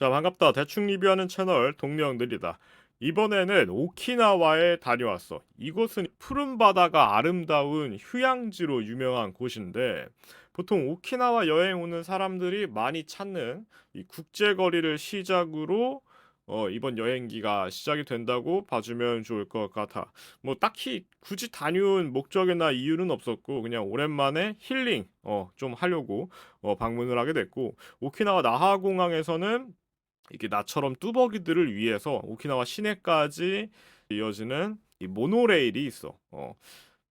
자, 반갑다. 대충 리뷰하는 채널 동명들이다. 이번에는 오키나와에 다녀왔어. 이곳은 푸른 바다가 아름다운 휴양지로 유명한 곳인데, 보통 오키나와 여행 오는 사람들이 많이 찾는 이 국제거리를 시작으로 이번 여행기가 시작이 된다고 봐주면 좋을 것 같아. 뭐 딱히 굳이 다녀온 목적이나 이유는 없었고, 그냥 오랜만에 힐링 좀 하려고 방문을 하게 됐고, 오키나와 나하 공항에서는 이게 나처럼 뚜벅이들을 위해서 오키나와 시내까지 이어지는 이 모노레일이 있어.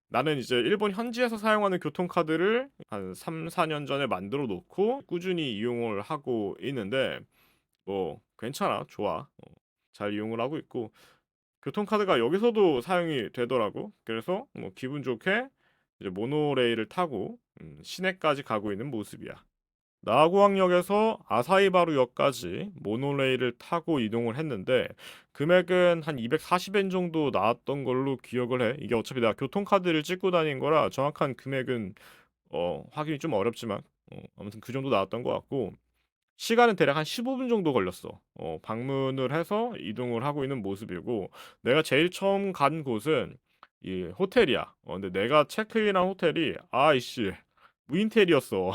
나는 이제 일본 현지에서 사용하는 교통카드를 한 3-4년 전에 만들어 놓고 꾸준히 이용을 하고 있는데 뭐 괜찮아. 좋아. 잘 이용을 하고 있고 교통카드가 여기서도 사용이 되더라고. 그래서 뭐 기분 좋게 이제 모노레일을 타고 시내까지 가고 있는 모습이야. 나고항역에서 아사히바루역까지 모노레일을 타고 이동을 했는데 금액은 한 240엔 정도 나왔던 걸로 기억을 해. 이게 어차피 내가 교통카드를 찍고 다닌 거라 정확한 금액은 확인이 좀 어렵지만 아무튼 그 정도 나왔던 것 같고 시간은 대략 한 15분 정도 걸렸어. 방문을 해서 이동을 하고 있는 모습이고 내가 제일 처음 간 곳은 이 호텔이야. 근데 내가 체크인한 호텔이 아이씨 무인텔이었어.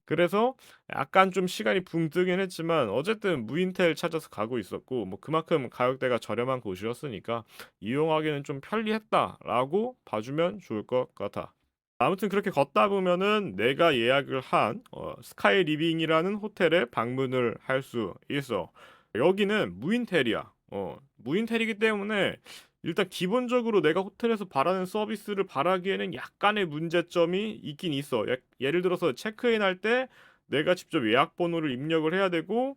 그래서 약간 좀 시간이 붕 뜨긴 했지만 어쨌든 무인텔 찾아서 가고 있었고 뭐 그만큼 가격대가 저렴한 곳이었으니까 이용하기는 좀 편리했다라고 봐주면 좋을 것 같아. 아무튼 그렇게 걷다 보면은 내가 예약을 한 스카이 리빙이라는 호텔에 방문을 할 수 있어. 여기는 무인텔이야. 무인텔이기 때문에 일단 기본적으로 내가 호텔에서 바라는 서비스를 바라기에는 약간의 문제점이 있긴 있어. 예를 들어서 체크인할 때 내가 직접 예약 번호를 입력을 해야 되고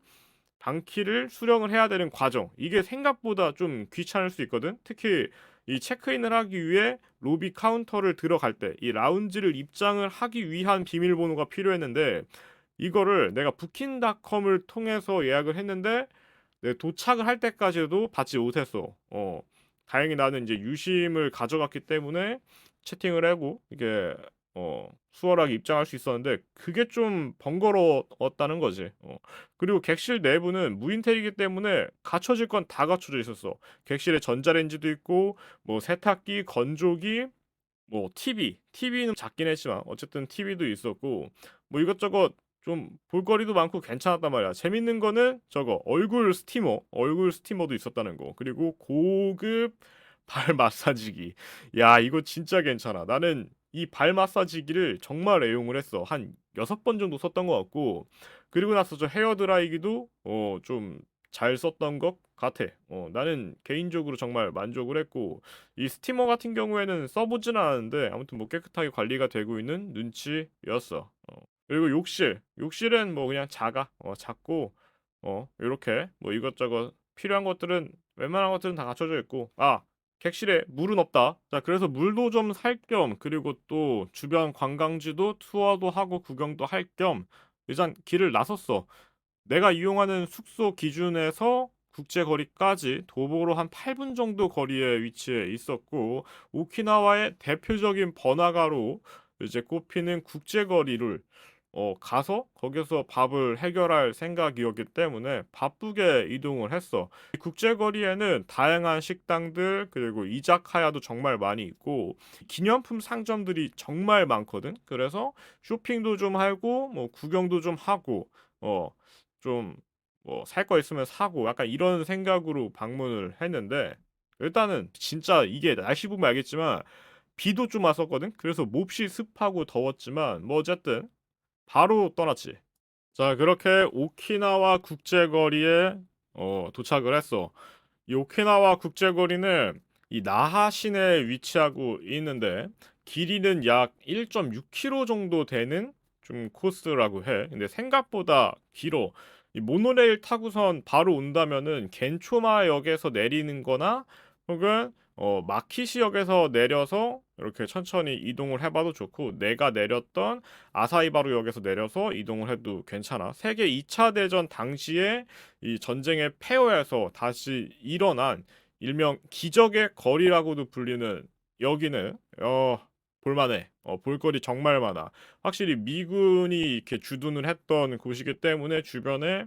방키를 수령을 해야 되는 과정. 이게 생각보다 좀 귀찮을 수 있거든. 특히 이 체크인을 하기 위해 로비 카운터를 들어갈 때 이 라운지를 입장을 하기 위한 비밀번호가 필요했는데 이거를 내가 부킹닷컴을 통해서 예약을 했는데 내 도착을 할 때까지도 받지 못했어. 다행히 나는 이제 유심을 가져갔기 때문에 채팅을 하고 이게 수월하게 입장할 수 있었는데 그게 좀 번거로웠다는 거지. 그리고 객실 내부는 무인텔이기 때문에 갖춰질 건 다 갖춰져 있었어. 객실에 전자레인지도 있고 뭐 세탁기, 건조기, 뭐 TV는 작긴 했지만 어쨌든 TV도 있었고 뭐 이것저것 좀 볼거리도 많고 괜찮았단 말이야. 재밌는 거는 저거 얼굴 스티머도 있었다는 거. 그리고 고급 발 마사지기. 야, 이거 진짜 괜찮아. 나는 이 발 마사지기를 정말 애용을 했어. 한 6번 정도 썼던 것 같고 그리고 나서 저 헤어 드라이기도 좀 잘 썼던 것 같아. 나는 개인적으로 정말 만족을 했고 이 스티머 같은 경우에는 써보지는 않았는데 아무튼 뭐 깨끗하게 관리가 되고 있는 눈치였어. 그리고 욕실은 뭐 그냥 작고 요렇게 뭐 이것저것 필요한 것들은 웬만한 것들은 다 갖춰져 있고 객실에 물은 없다. 자, 그래서 물도 좀 살 겸 그리고 또 주변 관광지도 투어도 하고 구경도 할 겸 일단 길을 나섰어. 내가 이용하는 숙소 기준에서 국제 거리까지 도보로 한 8분 정도 거리에 위치해 있었고 오키나와의 대표적인 번화가로 이제 꼽히는 국제 거리를 가서 거기서 밥을 해결할 생각이었기 때문에 바쁘게 이동을 했어. 이 국제 거리에는 다양한 식당들 그리고 이자카야도 정말 많이 있고 기념품 상점들이 정말 많거든. 그래서 쇼핑도 좀 하고 뭐 구경도 좀 하고 좀 뭐 살 거 있으면 사고 약간 이런 생각으로 방문을 했는데 일단은 진짜 이게 날씨 보면 알겠지만 비도 좀 왔었거든. 그래서 몹시 습하고 더웠지만 뭐 어쨌든 바로 떠났지. 자, 그렇게 오키나와 국제거리에 도착을 했어. 이 오키나와 국제거리는 이 나하 시내에 위치하고 있는데 길이는 약 1.6km 정도 되는 좀 코스라고 해. 근데 생각보다 길어. 이 모노레일 타고선 바로 온다면은 겐초마역에서 내리는 거나 혹은 마키시역에서 내려서 이렇게 천천히 이동을 해봐도 좋고 내가 내렸던 아사히바루역에서 내려서 이동을 해도 괜찮아. 세계 2차 대전 당시에 이 전쟁의 폐허에서 다시 일어난 일명 기적의 거리라고도 불리는 여기는 볼만해. 볼거리 정말 많아. 확실히 미군이 이렇게 주둔을 했던 곳이기 때문에 주변에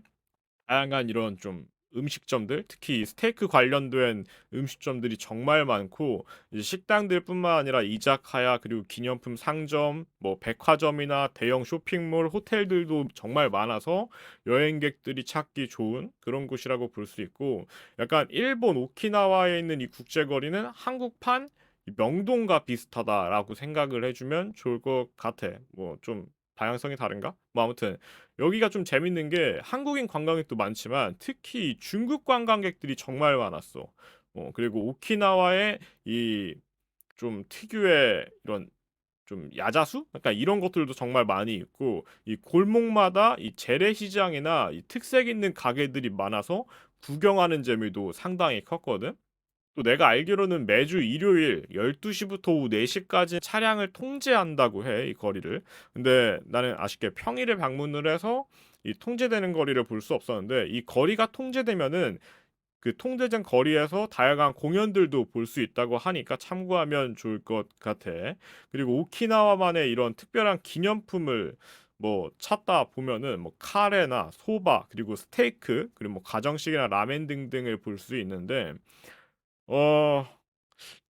다양한 이런 좀 음식점들, 특히 스테이크 관련된 음식점들이 정말 많고, 이제 식당들뿐만 아니라 이자카야 그리고 기념품 상점, 뭐 백화점이나 대형 쇼핑몰, 호텔들도 정말 많아서 여행객들이 찾기 좋은 그런 곳이라고 볼 수 있고, 약간 일본 오키나와에 있는 이 국제거리는 한국판 이 명동과 비슷하다라고 생각을 해주면 좋을 것 같아. 뭐 좀 방향성이 다른가? 뭐 아무튼 여기가 좀 재밌는 게 한국인 관광객도 많지만 특히 중국 관광객들이 정말 많았어. 그리고 오키나와의 이 좀 특유의 이런 좀 야자수? 약간 이런 것들도 정말 많이 있고 이 골목마다 이 재래시장이나 이 특색 있는 가게들이 많아서 구경하는 재미도 상당히 컸거든. 또 내가 알기로는 매주 일요일 12시부터 오후 4시까지 차량을 통제한다고 해, 이 거리를. 근데 나는 아쉽게 평일에 방문을 해서 이 통제되는 거리를 볼 수 없었는데 이 거리가 통제되면은 그 통제된 거리에서 다양한 공연들도 볼 수 있다고 하니까 참고하면 좋을 것 같아. 그리고 오키나와만의 이런 특별한 기념품을 뭐 찾다 보면은 뭐 카레나 소바 그리고 스테이크 그리고 뭐 가정식이나 라멘 등등을 볼 수 있는데 어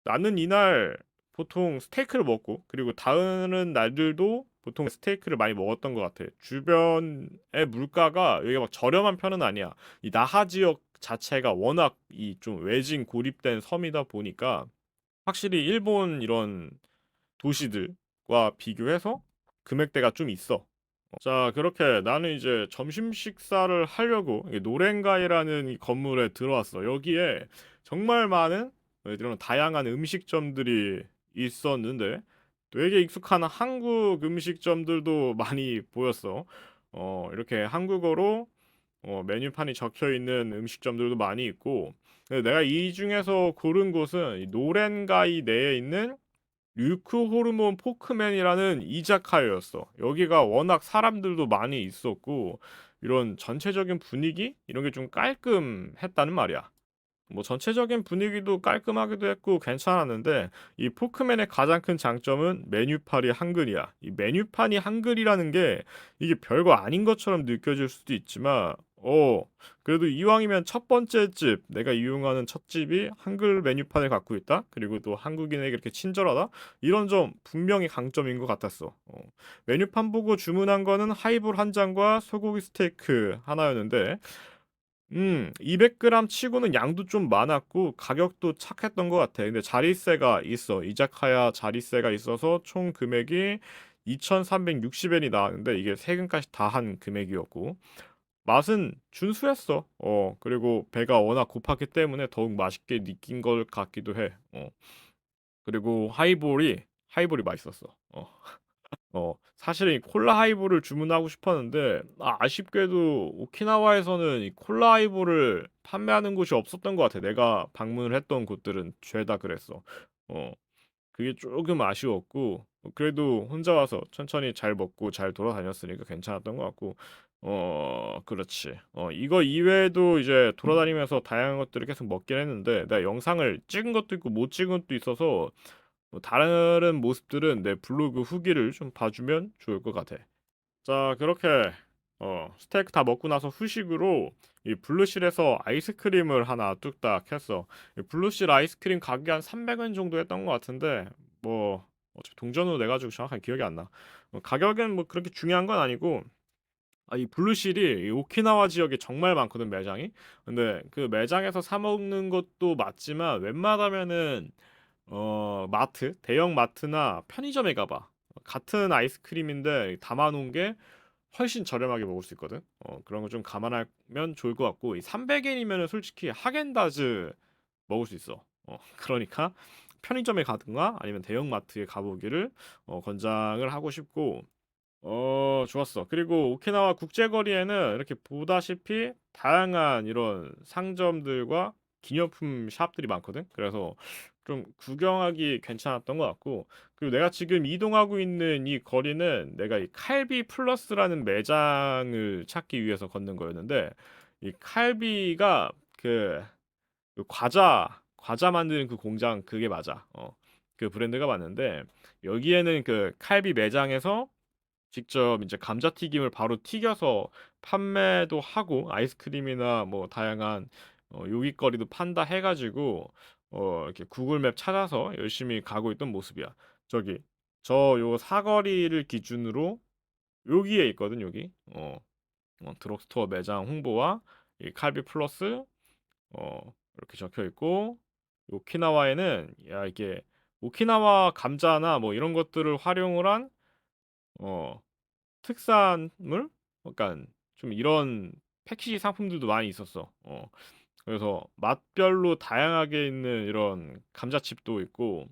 나는 이날 보통 스테이크를 먹고 그리고 다른 날들도 보통 스테이크를 많이 먹었던 것 같아. 주변의 물가가 여기가 막 저렴한 편은 아니야. 이 나하 지역 자체가 워낙 이 좀 외진 고립된 섬이다 보니까 확실히 일본 이런 도시들과 비교해서 금액대가 좀 있어. 자, 그렇게 나는 이제 점심 식사를 하려고 이 노렌가이라는 이 건물에 들어왔어. 여기에 정말 많은 이런 다양한 음식점들이 있었는데 되게 익숙한 한국 음식점들도 많이 보였어. 이렇게 한국어로 메뉴판이 적혀 있는 음식점들도 많이 있고 근데 내가 이 중에서 고른 곳은 이 노렌가이 내에 있는 류크 호르몬 포크맨이라는 이자카야였어. 여기가 워낙 사람들도 많이 있었고 이런 전체적인 분위기 이런 게 좀 깔끔했다는 말이야. 뭐 전체적인 분위기도 깔끔하기도 했고 괜찮았는데 이 포크맨의 가장 큰 장점은 메뉴판이 한글이야. 이 메뉴판이 한글이라는 게 이게 별거 아닌 것처럼 느껴질 수도 있지만 그래도 이왕이면 첫 번째 집 내가 이용하는 첫 집이 한글 메뉴판을 갖고 있다. 그리고 또 한국인에게 이렇게 친절하다. 이런 점 분명히 강점인 것 같았어. 메뉴판 보고 주문한 거는 하이볼 한 잔과 소고기 스테이크 하나였는데 200g 치고는 양도 좀 많았고 가격도 착했던 것 같아. 근데 자릿세가 있어. 이자카야 자릿세가 있어서 총 금액이 2,360엔이 나왔는데 이게 세금까지 다 한 금액이었고 맛은 준수했어. 그리고 배가 워낙 고팠기 때문에 더욱 맛있게 느낀 것 같기도 해. 그리고 하이볼이 맛있었어. 사실은 이 콜라 하이볼을 주문하고 싶었는데 아쉽게도 오키나와에서는 이 콜라 하이볼을 판매하는 곳이 없었던 것 같아. 내가 방문을 했던 곳들은 죄다 그랬어. 어, 그게 조금 아쉬웠고 그래도 혼자 와서 천천히 잘 먹고 잘 돌아다녔으니까 괜찮았던 것 같고 그렇지. 이거 이외에도 이제 돌아다니면서 다양한 것들을 계속 먹긴 했는데 내가 영상을 찍은 것도 있고 못 찍은 것도 있어서 뭐 다른 모습들은 내 블로그 후기를 좀 봐주면 좋을 것 같아. 자, 그렇게 스테이크 다 먹고 나서 후식으로 이 블루실에서 아이스크림을 하나 뚝딱 했어. 이 블루실 아이스크림 가격이 한 300원 정도 했던 것 같은데 뭐 어차피 동전으로 내가지고 정확하게 기억이 안 나. 가격은 뭐 그렇게 중요한 건 아니고 이 블루실이 이 오키나와 지역에 정말 많거든 매장이. 근데 그 매장에서 사 먹는 것도 맞지만 웬만하면은 마트, 대형 마트나 편의점에 가봐. 같은 아이스크림인데 담아놓은 게 훨씬 저렴하게 먹을 수 있거든. 그런 거 좀 감안하면 좋을 것 같고 이 300엔이면은 솔직히 하겐다즈 먹을 수 있어. 그러니까 편의점에 가든가 아니면 대형 마트에 가보기를 권장을 하고 싶고 좋았어. 그리고 오키나와 국제거리에는 이렇게 보다시피 다양한 이런 상점들과 기념품 샵들이 많거든. 그래서 좀 구경하기 괜찮았던 것 같고, 그리고 내가 지금 이동하고 있는 이 거리는 내가 이 칼비 플러스라는 매장을 찾기 위해서 걷는 거였는데, 이 칼비가 그 과자 만드는 그 공장 그게 맞아. 그 브랜드가 맞는데, 여기에는 그 칼비 매장에서 직접 이제 감자튀김을 바로 튀겨서 판매도 하고 아이스크림이나 뭐 다양한 요깃거리도 판다 해 가지고 이렇게 구글 맵 찾아서 열심히 가고 있던 모습이야. 저기 저 요 사거리를 기준으로 여기에 있거든 여기. 드럭스토어 매장 홍보와 이 칼비 플러스 이렇게 적혀 있고 오키나와에는 야 이게 오키나와 감자나 뭐 이런 것들을 활용을 한 어 특산물? 약간 좀 이런 패키지 상품들도 많이 있었어. 그래서 맛별로 다양하게 있는 이런 감자칩도 있고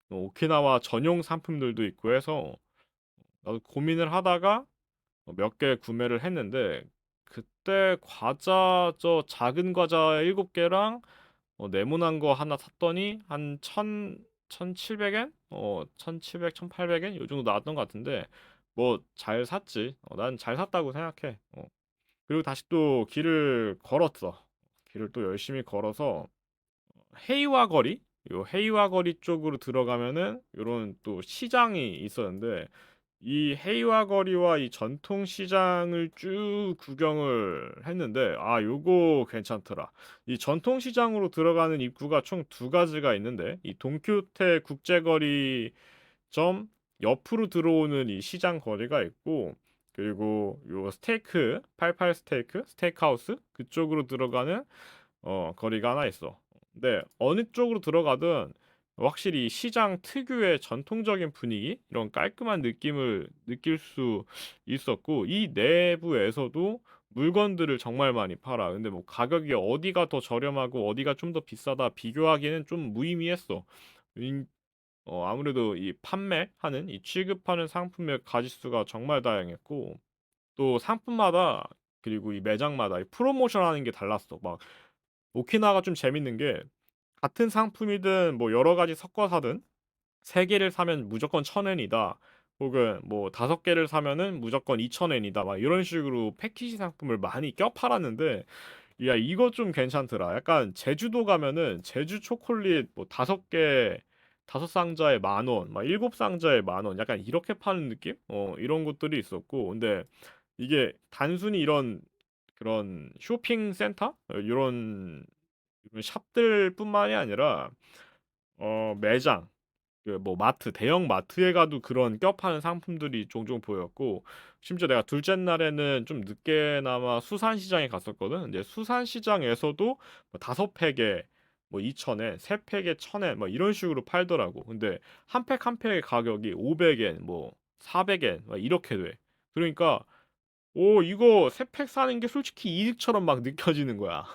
오키나와 전용 상품들도 있고 해서 나도 고민을 하다가 몇 개 구매를 했는데 그때 과자 작은 과자 7개랑 네모난 거 하나 샀더니 한 1,700엔? 1,700, 1,800엔 요 정도 나왔던 것 같은데 뭐 잘 샀지. 난 잘 샀다고 생각해. 그리고 다시 또 길을 걸었어. 길을 또 열심히 걸어서 헤이와 거리? 요 헤이와 거리 쪽으로 들어가면은 요런 또 시장이 있었는데 이 헤이와 거리와 이 전통 시장을 쭉 구경을 했는데 요거 괜찮더라. 이 전통 시장으로 들어가는 입구가 총 두 가지가 있는데 이 돈키호테 국제거리 점 옆으로 들어오는 이 시장 거리가 있고 그리고 요 스테이크 88 스테이크 스테이크하우스 그쪽으로 들어가는 거리가 하나 있어. 근데 어느 쪽으로 들어가든 확실히 이 시장 특유의 전통적인 분위기, 이런 깔끔한 느낌을 느낄 수 있었고, 이 내부에서도 물건들을 정말 많이 팔아. 근데 뭐 가격이 어디가 더 저렴하고 어디가 좀 더 비싸다 비교하기는 좀 무의미했어. 아무래도 이 판매하는, 이 취급하는 상품의 가짓수가 정말 다양했고, 또 상품마다 그리고 이 매장마다 이 프로모션 하는 게 달랐어. 막 오키나와가 좀 재밌는 게 같은 상품이든 뭐 여러 가지 섞어 사든 3개를 사면 무조건 1,000엔이다. 혹은 뭐 5개를 사면은 무조건 2,000엔이다. 막 이런 식으로 패키지 상품을 많이 껴 팔았는데 야 이거 좀 괜찮더라. 약간 제주도 가면은 제주 초콜릿 뭐 5개 5상자에 10,000원, 막 7상자에 10,000원 약간 이렇게 파는 느낌? 이런 것들이 있었고 근데 이게 단순히 이런 그런 쇼핑 센터? 요런 샵들뿐만이 아니라 매장 그 뭐 마트 대형 마트에 가도 그런 껴 파는 상품들이 종종 보였고 심지어 내가 둘째 날에는 좀 늦게나마 수산시장에 갔었거든. 근데 수산시장에서도 뭐 5팩에 뭐 2,000엔, 3팩에 1,000엔 뭐 이런 식으로 팔더라고. 근데 한 팩 한 팩의 가격이 500엔, 뭐 400엔 막 이렇게 돼. 그러니까 오 이거 3팩 사는 게 솔직히 이득처럼 막 느껴지는 거야.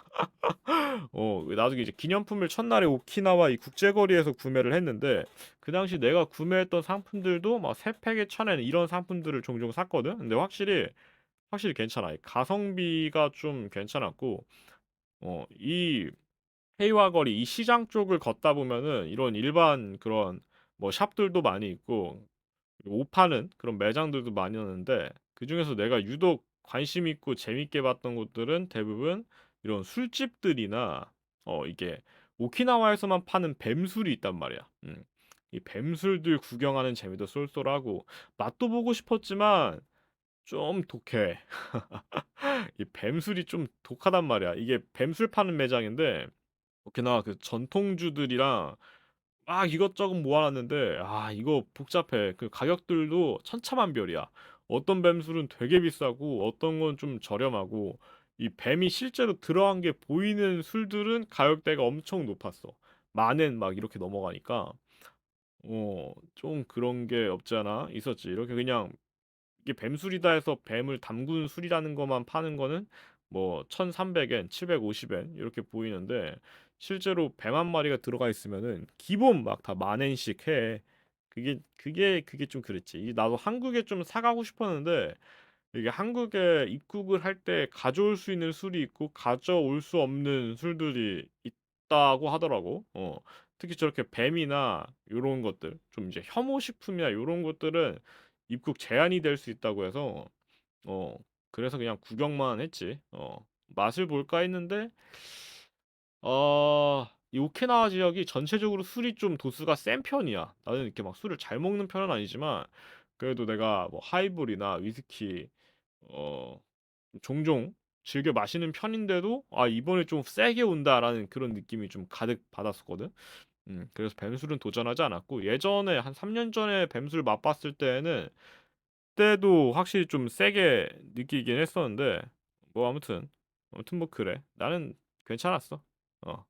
나중에 이제 기념품을 첫날에 오키나와 이 국제거리에서 구매를 했는데 그 당시 내가 구매했던 상품들도 막 3팩에 1,000엔 이런 상품들을 종종 샀거든. 근데 확실히 괜찮아. 이 가성비가 좀 괜찮았고 이 헤이와 거리 이 시장 쪽을 걷다 보면은 이런 일반 그런 뭐 샵들도 많이 있고 옷 파는 그런 매장들도 많이 있는데 그중에서 내가 유독 관심 있고 재밌게 봤던 곳들은 대부분 이런 술집들이나 이게 오키나와에서만 파는 뱀술이 있단 말이야. 이 뱀술들 구경하는 재미도 쏠쏠하고 맛도 보고 싶었지만 좀 독해. 이 뱀술이 좀 독하단 말이야. 이게 뱀술 파는 매장인데 오키나와 그 전통주들이랑 막 이것저것 모아놨는데 이거 복잡해. 그 가격들도 천차만별이야. 어떤 뱀술은 되게 비싸고 어떤 건 좀 저렴하고 이 뱀이 실제로 들어간 게 보이는 술들은 가격대가 엄청 높았어. 만엔 막 이렇게 넘어가니까 좀 그런 게 없지 않아 있었지. 이렇게 그냥 이게 뱀술이다 해서 뱀을 담근 술이라는 것만 파는 거는 뭐 1,300엔, 750엔 이렇게 보이는데 실제로 뱀 한 마리가 들어가 있으면은 기본 막 다 10,000엔씩 해. 그게 좀 그랬지. 나도 한국에 좀 사가고 싶었는데 이게 한국에 입국을 할 때 가져올 수 있는 술이 있고 가져올 수 없는 술들이 있다고 하더라고. 특히 저렇게 뱀이나 요런 것들 좀 이제 혐오식품이나 요런 것들은 입국 제한이 될 수 있다고 해서 어 그래서 그냥 구경만 했지. 맛을 볼까 했는데 이 오키나와 지역이 전체적으로 술이 좀 도수가 센 편이야. 나는 이렇게 막 술을 잘 먹는 편은 아니지만 그래도 내가 뭐 하이볼이나 위스키 어 종종 즐겨 마시는 편인데도 아 이번에 좀 세게 온다라는 그런 느낌이 좀 가득 받았었거든. 그래서 뱀술은 도전하지 않았고 예전에 한 3년 전에 뱀술 맛봤을 때는 그때도 확실히 좀 세게 느끼긴 했었는데 뭐 아무튼 뭐 그래. 나는 괜찮았어. 어.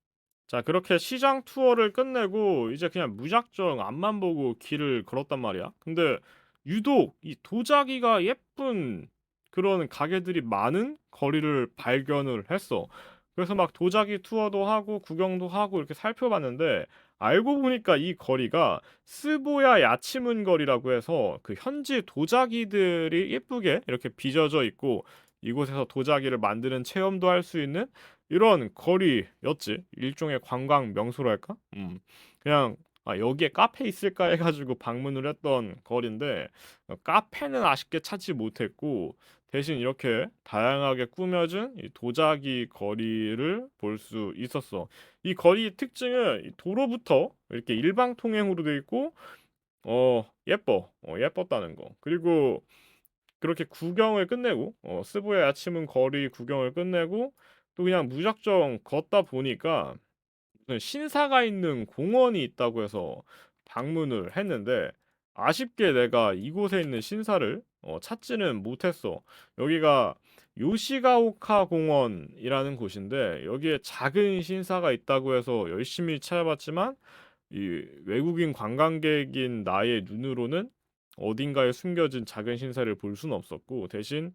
자, 그렇게 시장 투어를 끝내고 이제 그냥 무작정 앞만 보고 길을 걸었단 말이야. 근데 유독 이 도자기가 예쁜 그런 가게들이 많은 거리를 발견을 했어. 그래서 막 도자기 투어도 하고 구경도 하고 이렇게 살펴봤는데 알고 보니까 이 거리가 스보야 야치문 거리라고 해서 그 현지 도자기들이 예쁘게 이렇게 빚어져 있고 이곳에서 도자기를 만드는 체험도 할 수 있는 이런 거리였지. 일종의 관광 명소랄까? 그냥 여기에 카페 있을까 해가지고 방문을 했던 거리인데 카페는 아쉽게 찾지 못했고 대신 이렇게 다양하게 꾸며진 이 도자기 거리를 볼 수 있었어. 이 거리 특징은 이 도로부터 이렇게 일방 통행으로 돼 있고 예뻤다는 거. 그리고 그렇게 구경을 끝내고 스부야 야치문 거리 구경을 끝내고 또 그냥 무작정 걷다 보니까 무슨 신사가 있는 공원이 있다고 해서 방문을 했는데 아쉽게 내가 이곳에 있는 신사를 찾지는 못했어. 여기가 요시가오카 공원이라는 곳인데 여기에 작은 신사가 있다고 해서 열심히 찾아봤지만 이 외국인 관광객인 나의 눈으로는 어딘가에 숨겨진 작은 신사를 볼 수는 없었고 대신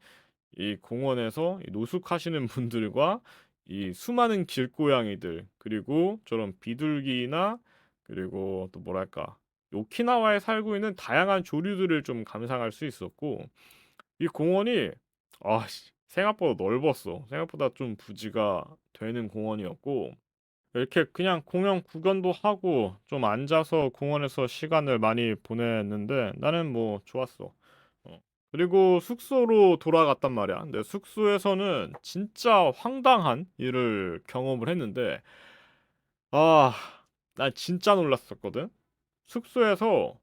이 공원에서 이 노숙하시는 분들과 이 수많은 길고양이들 그리고 저런 비둘기나 그리고 또 뭐랄까 오키나와에 살고 있는 다양한 조류들을 좀 감상할 수 있었고 이 공원이 생각보다 넓었어. 생각보다 좀 부지가 되는 공원이었고 이렇게 그냥 공원 구경도 하고 좀 앉아서 공원에서 시간을 많이 보냈는데 나는 뭐 좋았어. 그리고 숙소로 돌아갔단 말이야. 근데 숙소에서는 진짜 황당한 일을 경험을 했는데 아, 난 진짜 놀랐었거든. 숙소에서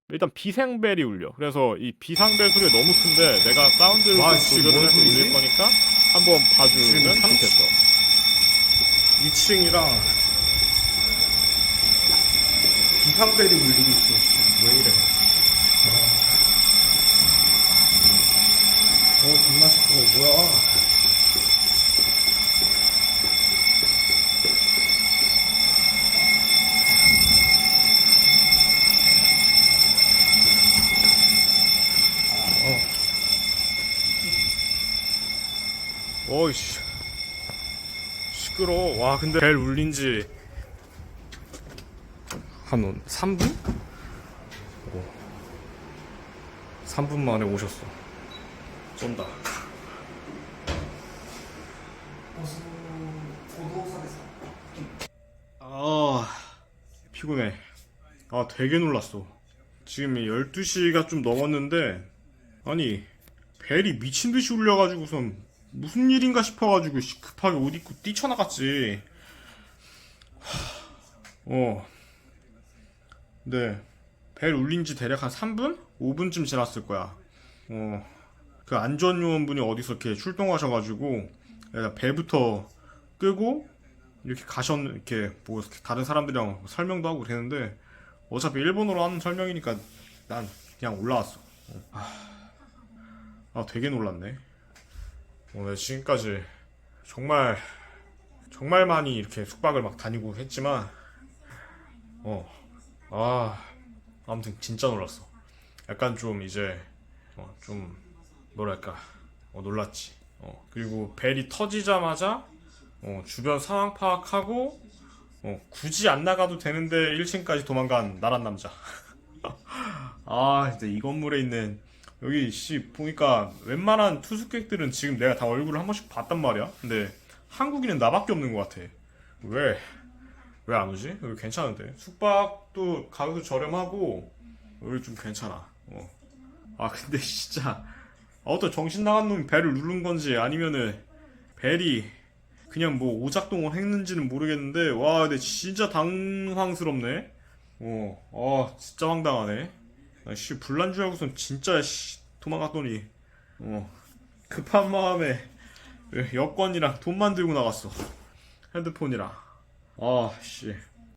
일단 비상벨이 울려. 그래서 이 비상벨 소리가 너무 큰데 내가 사운드를 좀 와씨 조절을 뭔 해서 올릴 소리지? 거니까 한번 봐주면 지금 좋겠어. 2층이랑 비상벨이 울리고 있어. 씨, 왜 이래? 겁나 시끄러워. 뭐야? 어이씨, 시끄러워. 와, 근데 벨 울린 지 한 3분? 3분 만에 오셨어. 쩐다. 아, 피곤해. 되게 놀랐어. 지금 12시가 좀 넘었는데, 아니, 벨이 미친 듯이 울려가지고선 무슨 일인가 싶어가지고 급하게 옷 입고 뛰쳐나갔지. 어, 네. 벨 울린 지 대략 한 3분? 5분쯤 지났을 거야. 그 안전요원분이 어디서 이렇게 출동하셔가지고, 벨부터 끄고, 이렇게 뭐 다른 사람들이랑 설명도 하고 그랬는데, 어차피 일본어로 하는 설명이니까 난 그냥 올라왔어. 되게 놀랐네. 오늘 지금까지 정말 정말 많이 이렇게 숙박을 막 다니고 했지만 어, 아, 아무튼 진짜 놀랐어. 약간 좀 이제 좀 뭐랄까 놀랐지. 그리고 벨이 터지자마자 주변 상황 파악하고 굳이 안 나가도 되는데 1층까지 도망간 나란 남자. 이제 이 건물에 있는 여기 씨 보니까 웬만한 투숙객들은 지금 내가 다 얼굴을 한 번씩 봤단 말이야. 근데 한국인은 나밖에 없는 것 같아. 왜? 왜 안 오지? 여기 괜찮은데 숙박도 가격도 저렴하고 여기 좀 괜찮아. 근데 진짜 어떤 정신 나간 놈이 배를 누른 건지 아니면은 벨이 그냥 뭐 오작동을 했는지는 모르겠는데 와 근데 진짜 당황스럽네. 진짜 황당하네. 아씨 불난 줄 알고선 진짜 도망갔더니 급한 마음에 여권이랑 돈만 들고 나갔어. 핸드폰이랑. 아씨